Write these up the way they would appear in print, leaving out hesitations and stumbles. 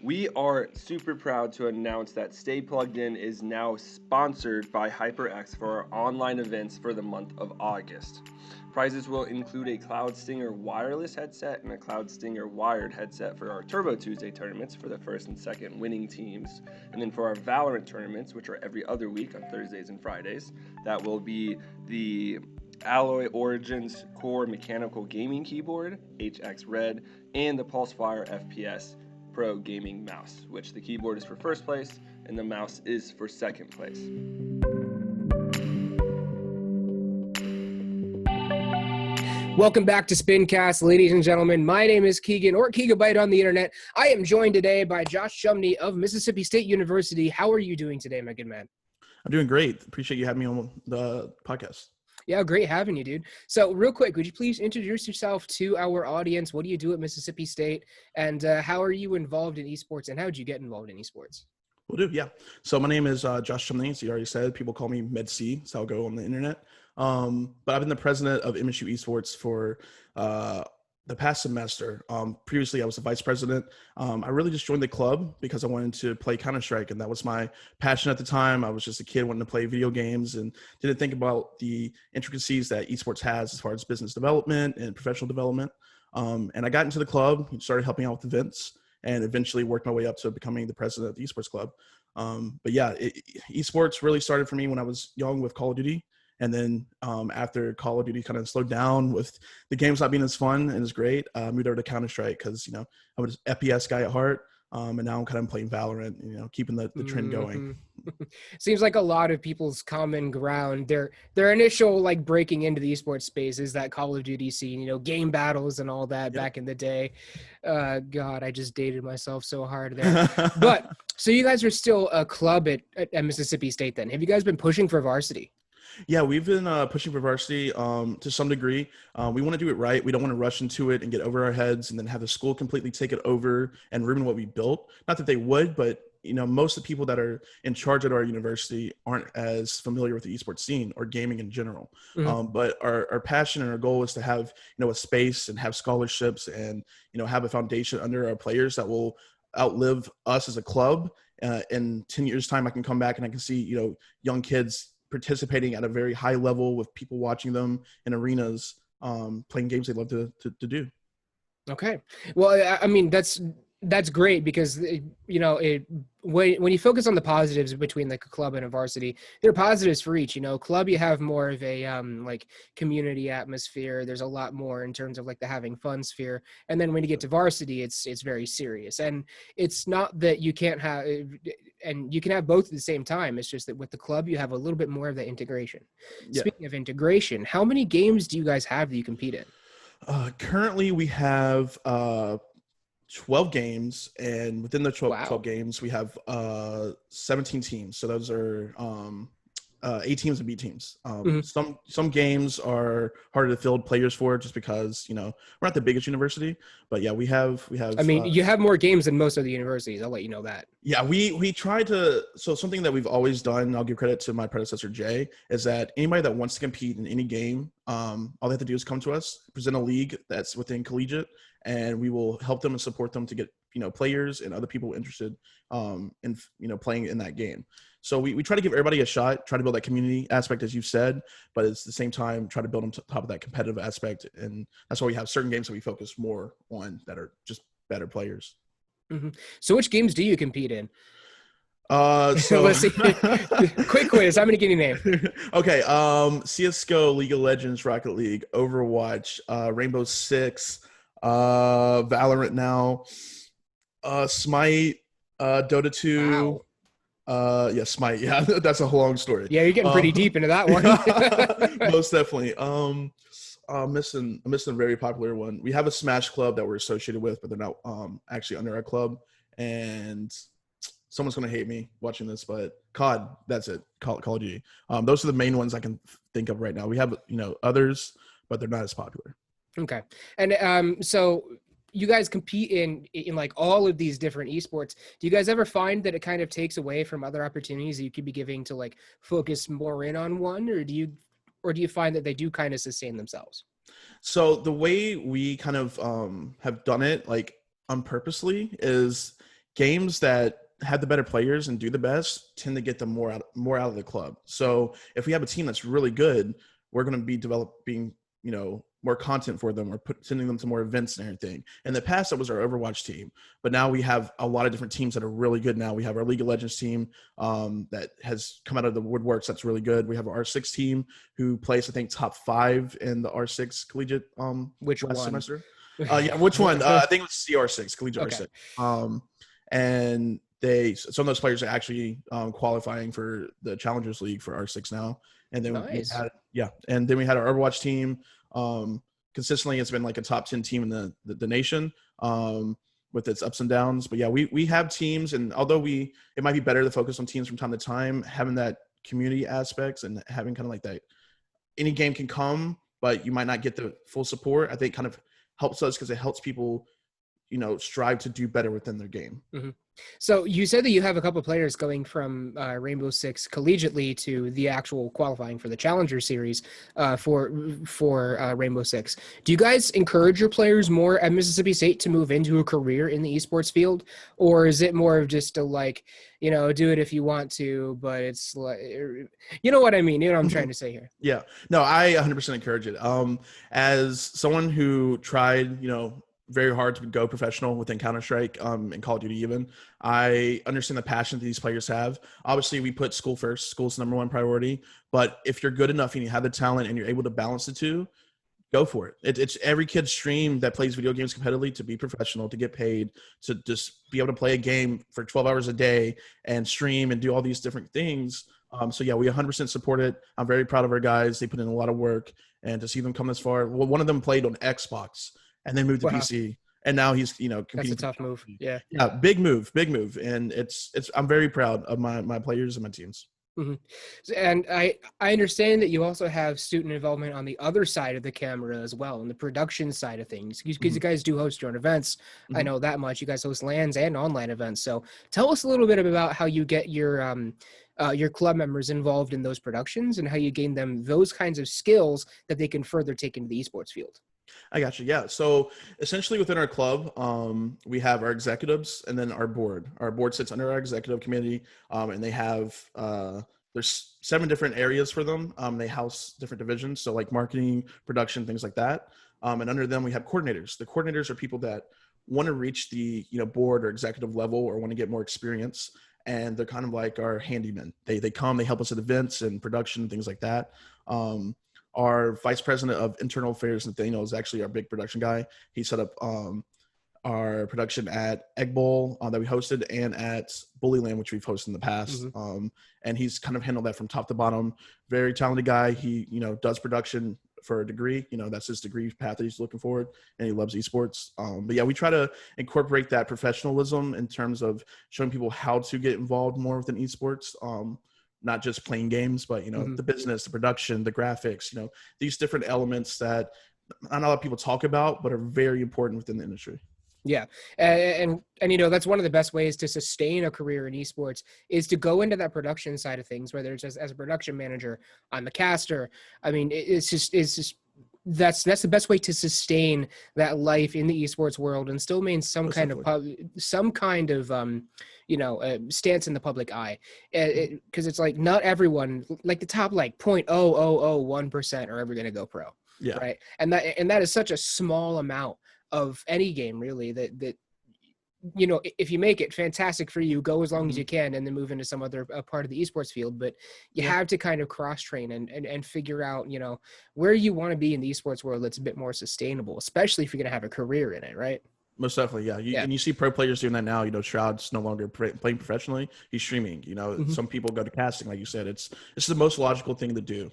We are super proud to announce that Stay Plugged In is now sponsored by HyperX for our online events for the month of August. Prizes will include a Cloud Stinger wireless headset and a Cloud Stinger wired headset for our Turbo Tuesday tournaments for the first and second winning teams. And then for our Valorant tournaments, which are every other week on Thursdays and Fridays, that will be the Alloy Origins Core Mechanical Gaming Keyboard, HX Red, and the Pulsefire FPS Pro Gaming Mouse, which the keyboard is for first place and the mouse is for second place. Welcome back to Spincast, ladies and gentlemen. My name is Keegan, or Keegabyte on the internet. I am joined today by Josh Chumney of Mississippi State University. How are you doing today, my good man? I'm doing great. Appreciate you having me on the podcast. Yeah, great having you, dude. So real quick, would you please introduce yourself to our audience? What do you do at Mississippi State? And how are you involved in esports? And how did you get involved in esports? Will do, yeah. So my name is Josh Chumney, as you already said. People call me Med C, so I'll go on the internet. But I've been the president of MSU Esports for the past semester. Previously, I was the vice president. I really just joined the club because I wanted to play Counter-Strike, and that was my passion at the time. I was just a kid wanting to play video games and didn't think about the intricacies that esports has as far as business development and professional development. And I got into the club, started helping out with events, and eventually worked my way up to becoming the president of the esports club. But yeah, esports really started for me when I was young with Call of Duty. And then after Call of Duty kind of slowed down with the games not being as fun and as great, I moved over to Counter-Strike because, I was an FPS guy at heart. And now I'm kind of playing Valorant, keeping the trend going. Seems like a lot of people's common ground, their initial like breaking into the esports space is that Call of Duty scene, game battles and all that back in the day. God, I just dated myself so hard there. But so you guys are still a club at Mississippi State then. Have you guys been pushing for varsity? Yeah, we've been pushing for varsity to some degree. We want to do it right. We don't want to rush into it and get over our heads and then have the school completely take it over and ruin what we built. Not that they would, but most of the people that are in charge at our university aren't as familiar with the esports scene or gaming in general. But our passion and our goal is to have a space and have scholarships and have a foundation under our players that will outlive us as a club. In 10 years' time, I can come back and I can see young kids participating at a very high level with people watching them in arenas, playing games they love to do. Okay. Well, I mean, that's great because, when you focus on the positives between like a club and a varsity, there are positives for each. Club, you have more of a like community atmosphere. There's a lot more in terms of like the having fun sphere. And then when you get to varsity, it's very serious. And it's not that you can't have, and you can have both at the same time. It's just that with the club, you have a little bit more of the integration. Yeah. Speaking of integration, how many games do you guys have that you compete in? Currently, we have 12 games, and within the 12 games, we have 17 teams. So those are A teams and B teams. Some games are harder to field players for just because we're not the biggest university, but yeah, we have. I mean, you have more games than most of the universities. I'll let you know that. Yeah, we try to. So something that we've always done, and I'll give credit to my predecessor Jay, is that anybody that wants to compete in any game, all they have to do is come to us, present a league that's within Collegiate, and we will help them and support them to get players and other people interested in playing in that game. So we try to give everybody a shot, try to build that community aspect, as you said, but at the same time, try to build on top of that competitive aspect. And that's why we have certain games that we focus more on that are just better players. So which games do you compete in? So let's see. Quick quiz. How many can you name? Okay. CSGO, League of Legends, Rocket League, Overwatch, Rainbow Six, Valorant now, Smite, Dota 2. Wow. Yeah, Smite. Yeah, that's a long story. Yeah, you're getting pretty deep into that one. Most definitely. I'm missing a very popular one. We have a Smash club that we're associated with, but they're not actually under our club. And someone's gonna hate me watching this, but COD, that's it. Call of Duty. Those are the main ones I can think of right now. We have others, but they're not as popular. Okay, and so you guys compete in like all of these different esports. Do you guys ever find that it kind of takes away from other opportunities that you could be giving to like focus more in on one, or do you find that they do kind of sustain themselves? So the way we kind of have done it, like unpurposely, is games that have the better players and do the best tend to get them more out of the club. So if we have a team that's really good, we're going to be developing, more content for them, or sending them to more events and everything. In the past, that was our Overwatch team, but now we have a lot of different teams that are really good. Now we have our League of Legends team that has come out of the woodworks. That's really good. We have our R6 team who plays, I think, top 5 in the R6 Collegiate Which last one? semester. Yeah, which one? I think it was CR6, Collegiate Okay. R6. And some of those players are actually qualifying for the Challengers League for R6 now. And then Nice. we had our Overwatch team. Consistently, it's been like a top 10 team in the nation, with its ups and downs. But yeah, we have teams, and although it might be better to focus on teams from time to time, having that community aspects and having kind of like that, any game can come, but you might not get the full support. I think kind of helps us because it helps people, strive to do better within their game. Mm-hmm. So you said that you have a couple of players going from Rainbow Six collegiately to the actual qualifying for the Challenger Series for Rainbow Six. Do you guys encourage your players more at Mississippi State to move into a career in the esports field, or is it more of just a do it if you want to, but it's like, you know what I mean? You know what I'm trying to say here? Yeah, no, I 100% encourage it. As someone who tried, very hard to go professional within Counter-Strike and Call of Duty even, I understand the passion that these players have. Obviously, we put school first. School's the number one priority. But if you're good enough and you have the talent and you're able to balance the two, go for it. It's every kid's dream that plays video games competitively to be professional, to get paid, to just be able to play a game for 12 hours a day and stream and do all these different things. So yeah, we 100% support it. I'm very proud of our guys. They put in a lot of work, and to see them come this far. Well, one of them played on Xbox and then moved to PC, and now he's competing. That's a tough move. Yeah, big move, and it's I'm very proud of my players and my teams. Mm-hmm. And I understand that you also have student involvement on the other side of the camera as well, on the production side of things, because you guys do host your own events. Mm-hmm. I know that much. You guys host LANs and online events. So tell us a little bit about how you get your club members involved in those productions and how you gain them those kinds of skills that they can further take into the esports field. I got you. Yeah. So essentially within our club, we have our executives and then our board. Our board sits under our executive committee, and they have there's 7 different areas for them. They house different divisions, so like marketing, production, things like that. And under them, we have coordinators. The coordinators are people that want to reach the board or executive level or want to get more experience, and they're kind of like our handymen. They come, they help us at events and production, things like that. Our vice president of internal affairs, Nathaniel, is actually our big production guy. He set up our production at Egg Bowl that we hosted, and at Bullyland, which we've hosted in the past. Mm-hmm. And he's kind of handled that from top to bottom. Very talented guy. He, does production for a degree. That's his degree path that he's looking forward, and he loves esports. But yeah, we try to incorporate that professionalism in terms of showing people how to get involved more within esports. Not just playing games, but, mm-hmm. the business, the production, the graphics, these different elements that not a lot of people talk about, but are very important within the industry. Yeah. And that's one of the best ways to sustain a career in esports is to go into that production side of things, whether it's as a production manager, I'm a caster. I mean, it's just that's the best way to sustain that life in the esports world and still maintain some kind of stance in the public eye. Because it's like not everyone, like the top 0.0001% are ever going to go pro. Yeah. Right. And that is such a small amount of any game really that if you make it, fantastic for you, go as long as you can and then move into some other part of the esports field. But you have to kind of cross train and figure out, where you want to be in the esports world that's a bit more sustainable, especially if you're going to have a career in it. Right. Most definitely. Yeah. And you see pro players doing that now. Shroud's no longer playing professionally. He's streaming. Mm-hmm. Some people go to casting, like you said. It's the most logical thing to do.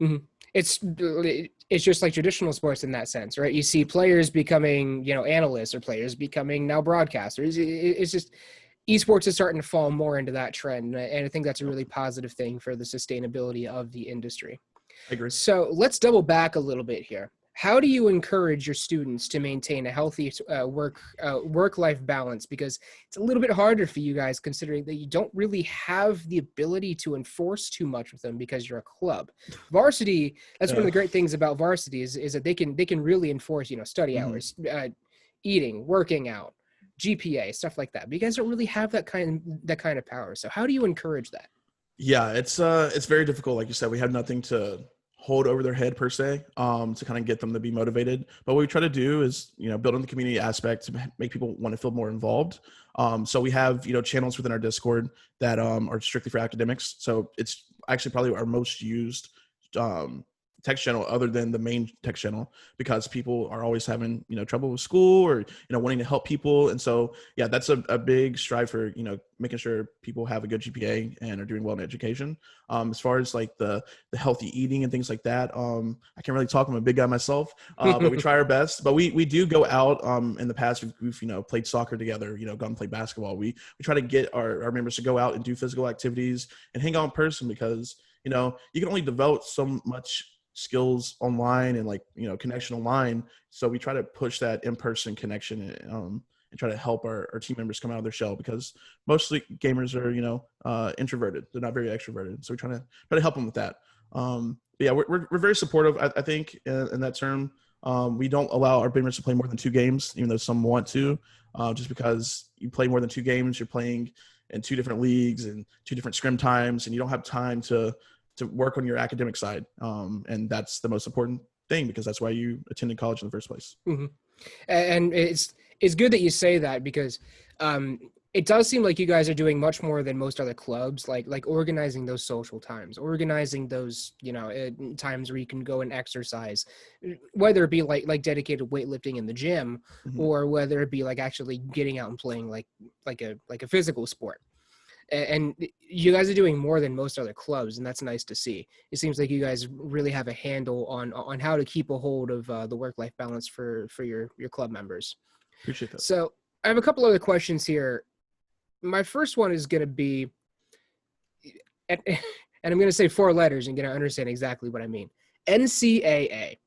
Mm-hmm. It's just like traditional sports in that sense, right? You see players becoming, analysts, or players becoming now broadcasters. It's just esports is starting to fall more into that trend. And I think that's a really positive thing for the sustainability of the industry. I agree. So let's double back a little bit here. How do you encourage your students to maintain a healthy work-life balance? Because it's a little bit harder for you guys, considering that you don't really have the ability to enforce too much with them because you're a club. Varsity, that's one of the great things about varsity is that they can really enforce, study hours, eating, working out, GPA, stuff like that. But you guys don't really have that kind of power. So how do you encourage that? Yeah, it's very difficult. Like you said, we have nothing to hold over their head per se, to kind of get them to be motivated. But what we try to do is, build on the community aspect to make people want to feel more involved. So we have, channels within our Discord that are strictly for academics. So it's actually probably our most used text channel other than the main text channel, because people are always having, trouble with school or, wanting to help people. And so, yeah, that's a big strive for, making sure people have a good GPA and are doing well in education. As far as like the healthy eating and things like that, I can't really talk. I'm a big guy myself, but we try our best. But we do go out. In the past, we've played soccer together, gone and played basketball. We try to get our members to go out and do physical activities and hang out in person, because, you can only develop so much skills online and connection online. So we try to push that in-person connection, and try to help our team members come out of their shell, because mostly gamers are introverted. They're not very extroverted. So we try to help them with that. But yeah, we're very supportive. I think in that term, we don't allow our members to play more than 2 games, even though some want to, just because you play more than 2 games, you're playing in 2 different leagues and 2 different scrim times, and you don't have time to work on your academic side. And that's the most important thing, because that's why you attended college in the first place. Mm-hmm. And it's good that you say that, because it does seem like you guys are doing much more than most other clubs, like organizing those social times, organizing those, times where you can go and exercise, whether it be like dedicated weightlifting in the gym, Mm-hmm. or whether it be like actually getting out and playing like a physical sport. And you guys are doing more than most other clubs, and that's nice to see. It seems like you guys really have a handle on how to keep a hold of the work-life balance for your club members. Appreciate that. So I have a couple other questions here. My first one is going to be, and I'm going to say 4 letters and going to understand exactly what I mean. NCAA.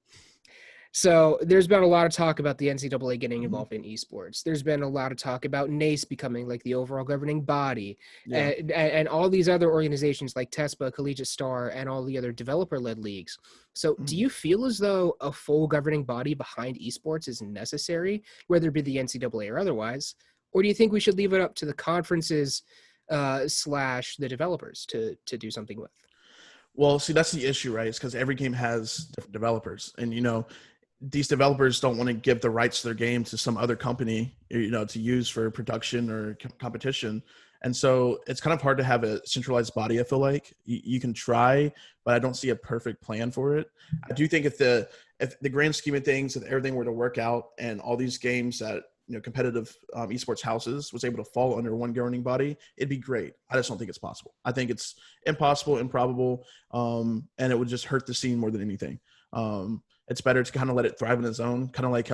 So there's been a lot of talk about the NCAA getting involved in esports. There's been a lot of talk about NACE becoming like the overall governing body, and all these other organizations like TESPA, Collegiate Star, and all the other developer-led leagues. So do you feel as though a full governing body behind esports is necessary, whether it be the NCAA or otherwise? Or do you think we should leave it up to the conferences / the developers to do something with? Well, see, that's the issue, right? It's because every game has different developers, and these developers don't want to give the rights to their game to some other company, to use for production or competition. And so it's kind of hard to have a centralized body. I feel like you can try, but I don't see a perfect plan for it. I do think if the grand scheme of things, if everything were to work out and all these games that, competitive esports houses was able to fall under one governing body, it'd be great. I just don't think it's possible. I think it's impossible, improbable, and it would just hurt the scene more than anything. It's better to kind of let it thrive on its own, kind of like,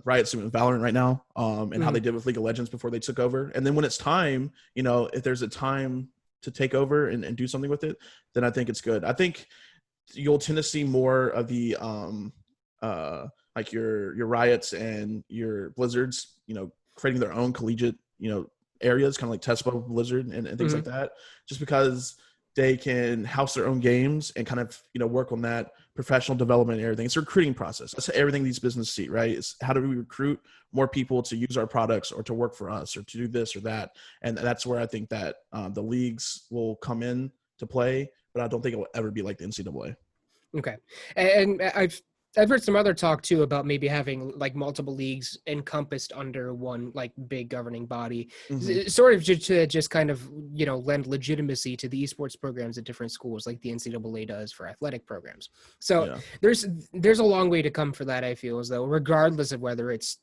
Riot's doing with Valorant right now, and how they did with League of Legends before they took over. And then when it's time, if there's a time to take over and do something with it, then I think it's good. I think you'll tend to see more of the like your Riots and your Blizzards, creating their own collegiate, areas, kind of like TESPA, Blizzard, and things like that, just because they can house their own games and kind of, work on that professional development and everything. It's a recruiting process. That's everything these businesses see, right? It's how do we recruit more people to use our products or to work for us or to do this or that. And that's where I think that the leagues will come in to play, but I don't think it will ever be like the NCAA. Okay. And I've heard some other talk too about maybe having like multiple leagues encompassed under one like big governing body, sort of to just kind of, lend legitimacy to the esports programs at different schools like the NCAA does for athletic programs. So there's a long way to come for that, I feel as though, regardless of whether it's,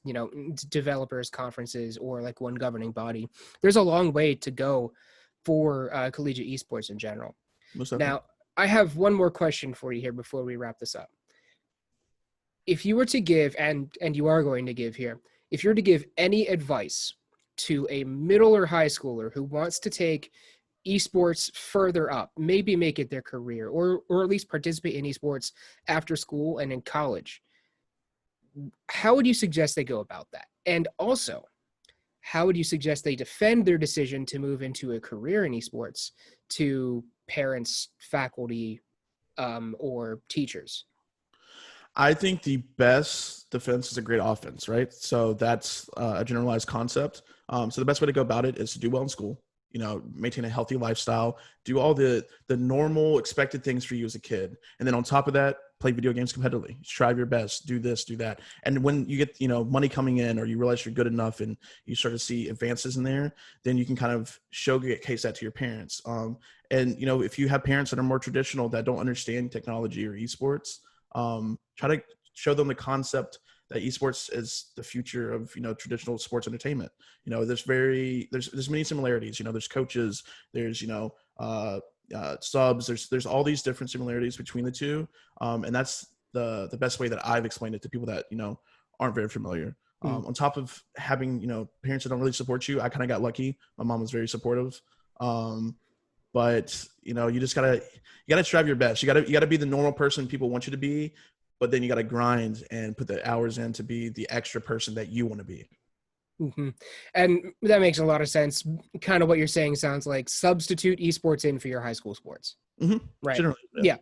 developers, conferences, or like one governing body, there's a long way to go for collegiate esports in general. Now, I have one more question for you here before we wrap this up. If you were to give, and you are going to give here, if you're to give any advice to a middle or high schooler who wants to take esports further up, maybe make it their career, or at least participate in esports after school and in college, how would you suggest they go about that? And also, how would you suggest they defend their decision to move into a career in esports to parents, faculty, or teachers? I think the best defense is a great offense, right? So that's a generalized concept. So the best way to go about it is to do well in school, maintain a healthy lifestyle, do all the normal expected things for you as a kid. And then on top of that, play video games competitively, strive your best, do this, do that. And when you get, money coming in, or you realize you're good enough and you start to see advances in there, then you can kind of showcase that to your parents. And if you have parents that are more traditional, that don't understand technology or esports, try to show them the concept that esports is the future of traditional sports entertainment. There's many similarities. There's coaches, there's subs, there's all these different similarities between the two, and that's the best way that I've explained it to people that aren't very familiar. On top of having parents that don't really support you, I kind of got lucky. My mom was very supportive, but you just gotta strive your best. You gotta be the normal person people want you to be, but then you gotta grind and put the hours in to be the extra person that you want to be. Mm-hmm. And that makes a lot of sense. Kind of what you're saying sounds like substitute esports in for your high school sports. Mm-hmm. Right. Generally, yeah.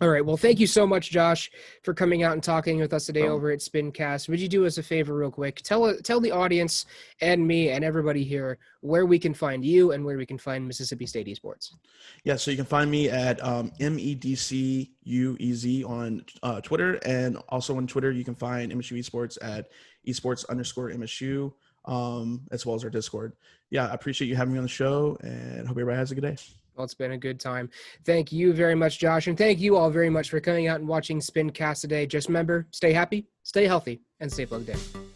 All right. Well, thank you so much, Josh, for coming out and talking with us today over at Spincast. Would you do us a favor real quick? Tell the audience and me and everybody here where we can find you and where we can find Mississippi State Esports. Yeah, so you can find me at MEDCUEZ on Twitter, and also on Twitter you can find MSU Esports at esports_MSU, as well as our Discord. Yeah, I appreciate you having me on the show, and hope everybody has a good day. Well, it's been a good time. Thank you very much, Josh, and thank you all very much for coming out and watching Spincast today. Just remember, stay happy, stay healthy, and stay plugged in.